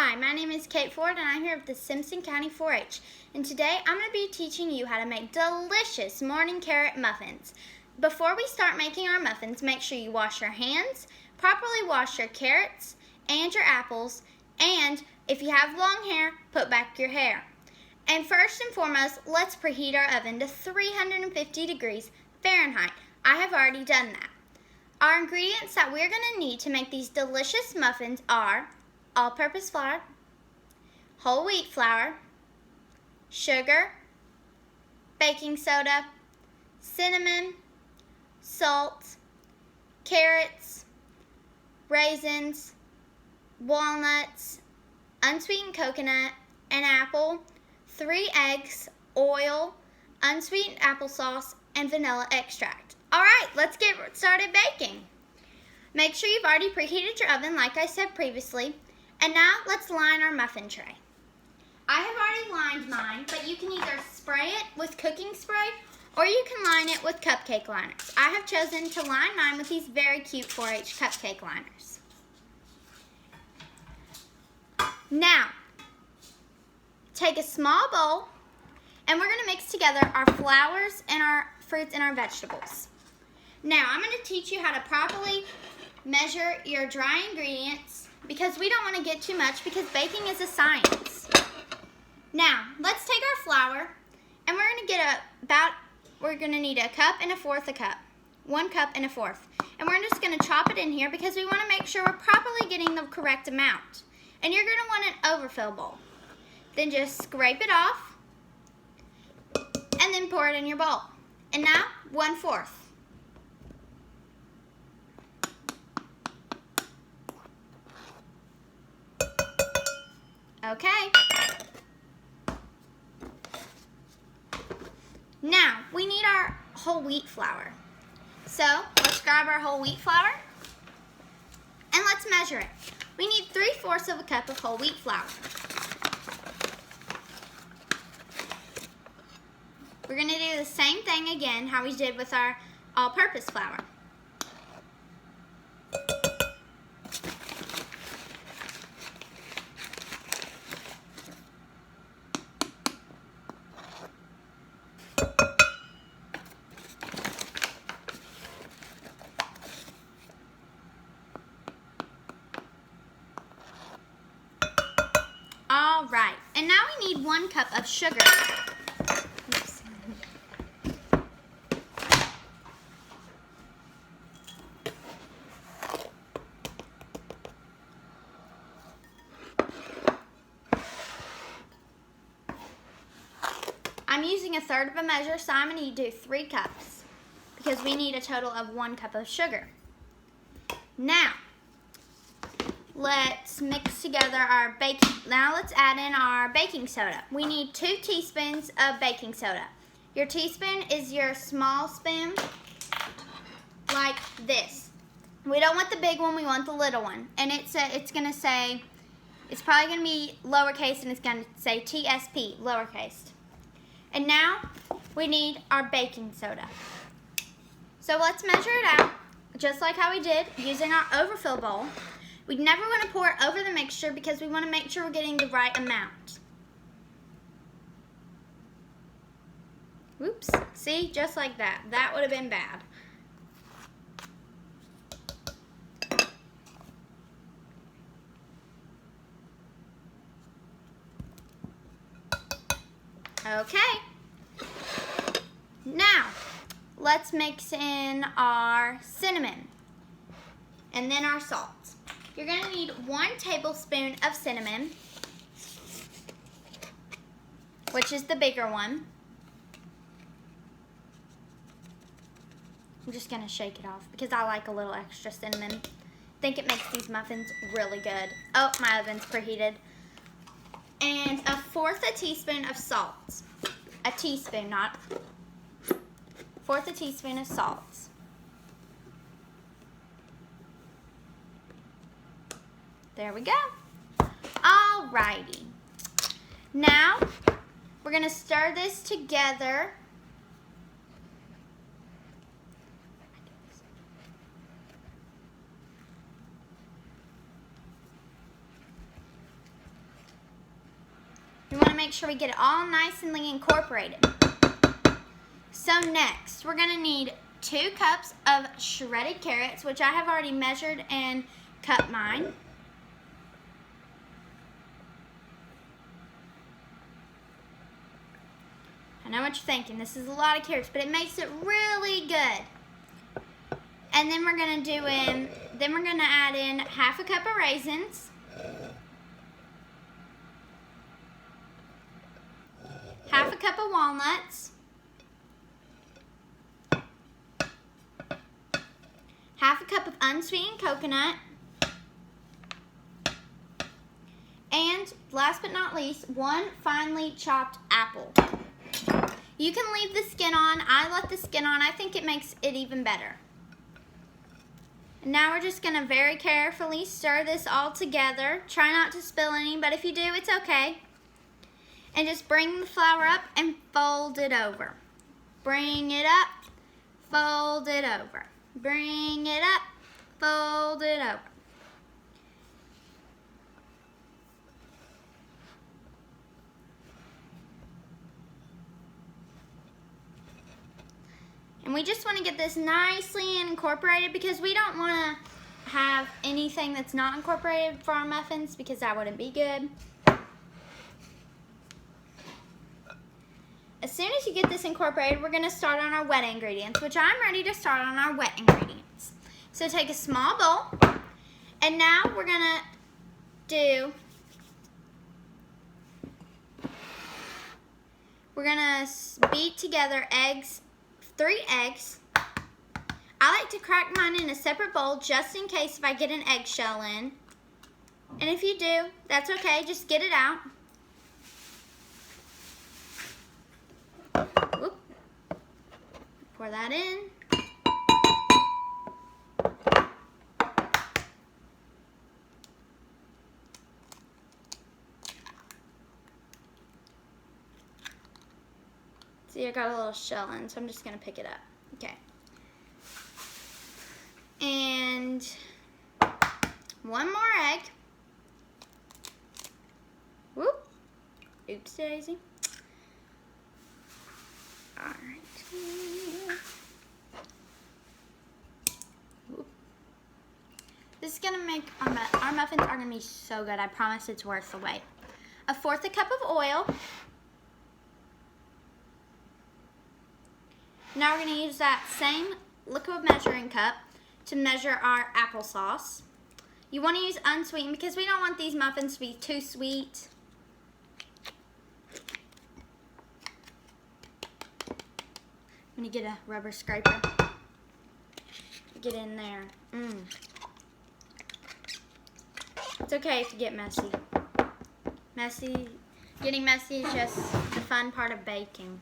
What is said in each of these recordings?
Hi, my name is Kate Ford and I'm here with the Simpson County 4-H. And today I'm going to be teaching you how to make delicious morning carrot muffins. Before we start making our muffins, make sure you wash your hands, properly wash your carrots and your apples, and if you have long hair, put back your hair. And first and foremost, let's preheat our oven to 350 degrees Fahrenheit. I have already done that. Our ingredients that we're going to need to make these delicious muffins are all-purpose flour, whole wheat flour, sugar, baking soda, cinnamon, salt, carrots, raisins, walnuts, unsweetened coconut, an apple, 3 eggs, oil, unsweetened applesauce, and vanilla extract. Alright, let's get started baking. Make sure you've already preheated your oven like I said previously. And now let's line our muffin tray. I have already lined mine, but you can either spray it with cooking spray or you can line it with cupcake liners. I have chosen to line mine with these very cute 4-H cupcake liners. Now, take a small bowl and we're going to mix together our flours and our fruits and our vegetables. Now, I'm going to teach you how to properly measure your dry ingredients because we don't want to get too much because baking is a science. Now, let's take our flour and we're going to need a cup and a fourth a cup. 1 cup and a fourth. And we're just going to chop it in here because we want to make sure we're properly getting the correct amount. And you're going to want an overfill bowl. Then just scrape it off and then pour it in your bowl. And now, 1/4. Okay. Now, we need our whole wheat flour. So, let's grab our whole wheat flour and let's measure it. We need 3/4 of a cup of whole wheat flour. We're going to do the same thing again how we did with our all-purpose flour. All right, and now we need 1 cup of sugar. Oops. I'm using 1/3 of a measure, so I'm going to do 3 cups because we need a total of 1 cup of sugar. Now, let's mix together our baking. Now let's add in our baking soda. We need 2 teaspoons of baking soda. Your teaspoon is your small spoon, like this. We don't want the big one, we want the little one. And it's going to say, it's probably going to be lowercase and it's going to say TSP, lowercase. And now we need our baking soda. So let's measure it out, just like how we did, using our overfill bowl. We never want to pour it over the mixture because we want to make sure we're getting the right amount. Oops, see, just like that. That would have been bad. Okay. Now, let's mix in our cinnamon and then our salt. You're going to need 1 tablespoon of cinnamon, which is the bigger one. I'm just going to shake it off because I like a little extra cinnamon. I think it makes these muffins really good. Oh, my oven's preheated. And 1/4 a teaspoon of salt. A teaspoon, not 1/4 a teaspoon of salt. There we go. Alrighty. Now, we're going to stir this together. We want to make sure we get it all nicely incorporated. So next, we're going to need 2 cups of shredded carrots, which I have already measured and cut mine. I know what you're thinking. This is a lot of carrots, but it makes it really good. And then we're going to add in half a cup of raisins. Half a cup of walnuts. Half a cup of unsweetened coconut. And last but not least, 1 finely chopped apple. You can leave the skin on. I left the skin on. I think it makes it even better. And now we're just going to very carefully stir this all together. Try not to spill any, but if you do, it's okay. And just bring the flour up and fold it over. Bring it up, fold it over. Bring it up, fold it over. And we just want to get this nicely incorporated because we don't want to have anything that's not incorporated for our muffins because that wouldn't be good. As soon as you get this incorporated, we're going to start on our wet ingredients, which I'm ready to start on our wet ingredients. So take a small bowl, and now we're going to beat together 3 eggs. I like to crack mine in a separate bowl just in case if I get an eggshell in. And if you do, that's okay, just get it out. Whoop. Pour that in. See, I got a little shell in, so I'm just going to pick it up. Okay. And 1 more egg. Whoop. Oops, daisy. All right. Whoop. This is going to make our muffins are going to be so good. I promise it's worth the wait. 1/4 cup of oil. Now we're going to use that same liquid measuring cup to measure our applesauce. You want to use unsweetened because we don't want these muffins to be too sweet. I'm going to get a rubber scraper. Get in there. It's okay if you get messy. Getting messy is just the fun part of baking.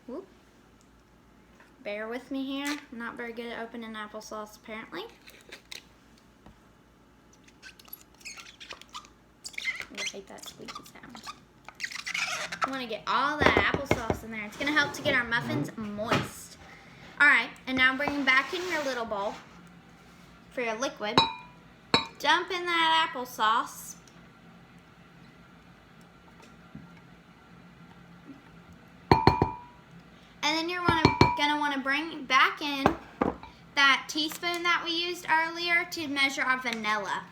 Whoop. Bear with me here. I'm not very good at opening applesauce, apparently. I hate that squeaky sound. I want to get all that applesauce in there. It's going to help to get our muffins moist. Alright, and now bring back in your little bowl for your liquid. Dump in that applesauce. And then you're going to want to bring back in that teaspoon that we used earlier to measure our vanilla.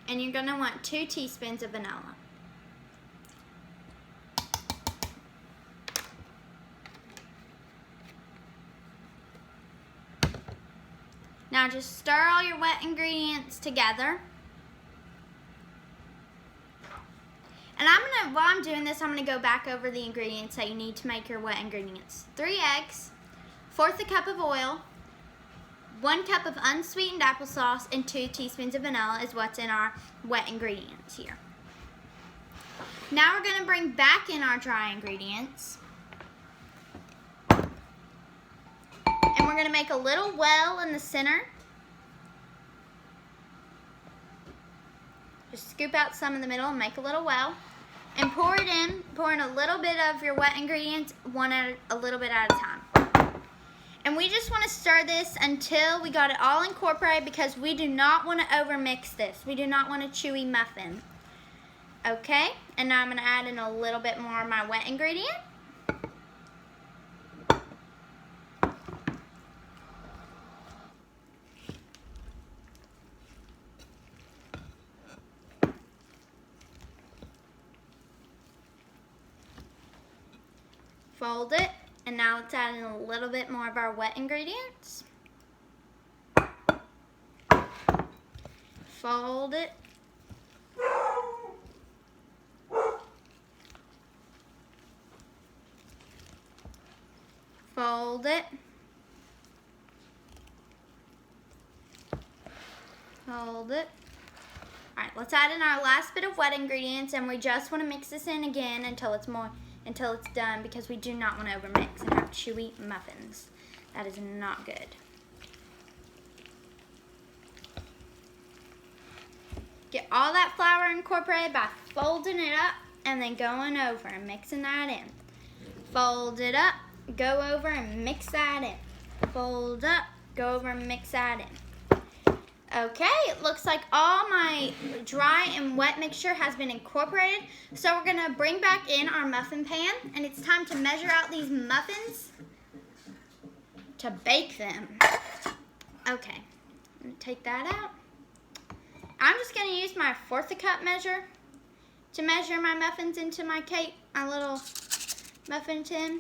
And you're going to want 2 teaspoons of vanilla. Now just stir all your wet ingredients together. And while I'm doing this, I'm going to go back over the ingredients that you need to make your wet ingredients. 3 eggs, 1/4 cup of oil, 1 cup of unsweetened applesauce, and 2 teaspoons of vanilla is what's in our wet ingredients here. Now we're going to bring back in our dry ingredients. And we're going to make a little well in the center. Just scoop out some in the middle and make a little well. And pour it in pour in a little bit of your wet ingredients, a little bit at a time. And we just want to stir this until we got it all incorporated, because we do not want to overmix this. We do not want a chewy muffin. Okay, and now I'm going to add in a little bit more of my wet ingredient. Fold it, and now let's add in a little bit more of our wet ingredients. Fold it. Fold it. Fold it. Alright, let's add in our last bit of wet ingredients, and we just want to mix this in again until it's done, because we do not want to overmix and have chewy muffins. That is not good. Get all that flour incorporated by folding it up and then going over and mixing that in. Fold it up, go over and mix that in. Fold up, go over and mix that in. Okay, it looks like all my dry and wet mixture has been incorporated. So we're going to bring back in our muffin pan, and it's time to measure out these muffins to bake them. Okay, I'm going to take that out. I'm just going to use my 1/4 cup measure to measure my muffins into my little muffin tin.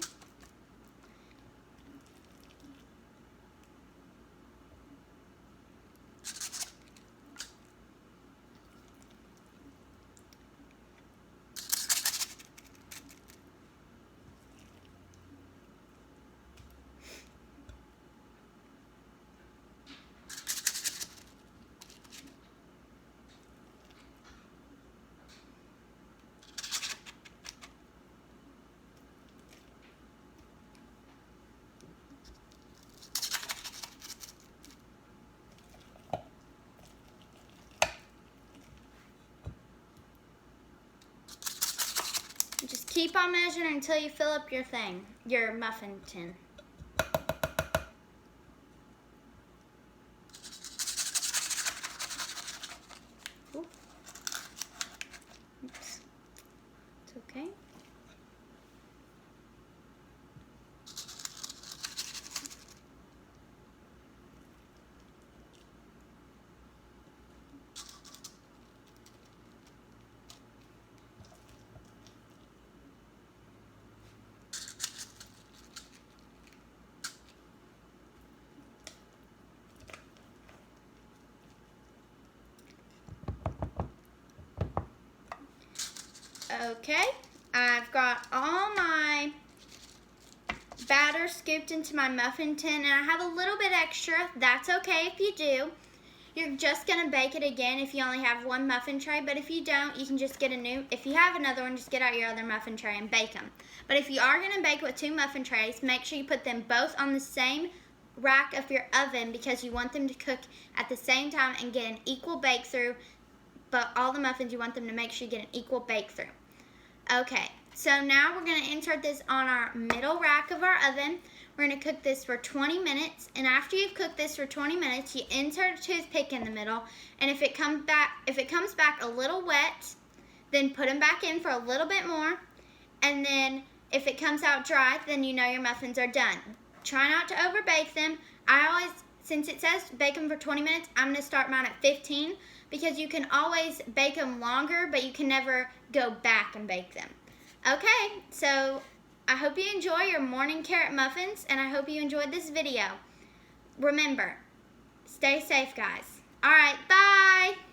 Just keep on measuring until you fill up your muffin tin. Ooh. Oops. It's okay. Okay, I've got all my batter scooped into my muffin tin, and I have a little bit extra. That's okay if you do. You're just going to bake it again if you only have one muffin tray, but if you don't, you can just get if you have another one, just get out your other muffin tray and bake them. But if you are going to bake with 2 muffin trays, make sure you put them both on the same rack of your oven, because you want them to cook at the same time and get an equal bake through. But all the muffins, you want them to make sure you get an equal bake through. Okay, so now we're going to insert this on our middle rack of our oven. We're going to cook this for 20 minutes, and after you've cooked this for 20 minutes, you insert a toothpick in the middle, and if it comes back a little wet, then put them back in for a little bit more, and then if it comes out dry, then you know your muffins are done. Try not to overbake them. Since it says bake them for 20 minutes, I'm going to start mine at 15, because you can always bake them longer, but you can never go back and bake them. Okay, so I hope you enjoy your morning carrot muffins, and I hope you enjoyed this video. Remember, stay safe, guys. All right, bye.